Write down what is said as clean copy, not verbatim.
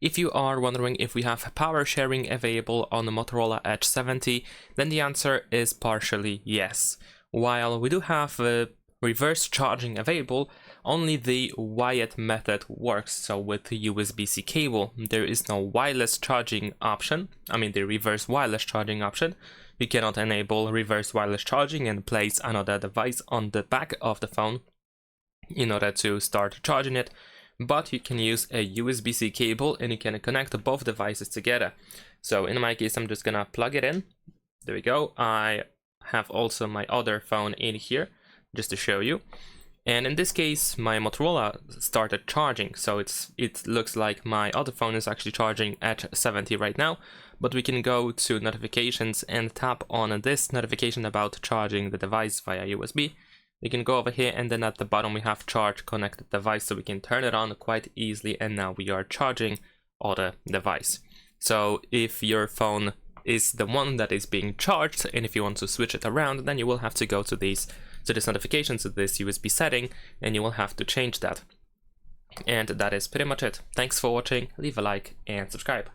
If you are wondering if we have power sharing available on the Motorola Edge 70, then the answer is partially yes. While we do have reverse charging available, only the wired method works, so with the USB-C cable. There is no wireless charging option, the reverse wireless charging option. You cannot enable reverse wireless charging and place another device on the back of the phone in order to start charging it, but you can use a USB-C cable and you can connect both devices together. So in my case, I'm just gonna plug it in. There we go. I have also my other phone in here just to show you. And in this case, my Motorola started charging, so it looks like my other phone is actually charging at 70 right now. But we can go to notifications and tap on this notification about charging the device via USB. We can go over here, and then at the bottom we have charge connected device, so we can turn it on quite easily, and now we are charging other device. So if your phone is the one that is being charged, and if you want to switch it around, then you will have to go to this notification, to this USB setting, and you will have to change that. And that is pretty much it. Thanks for watching, leave a like and subscribe.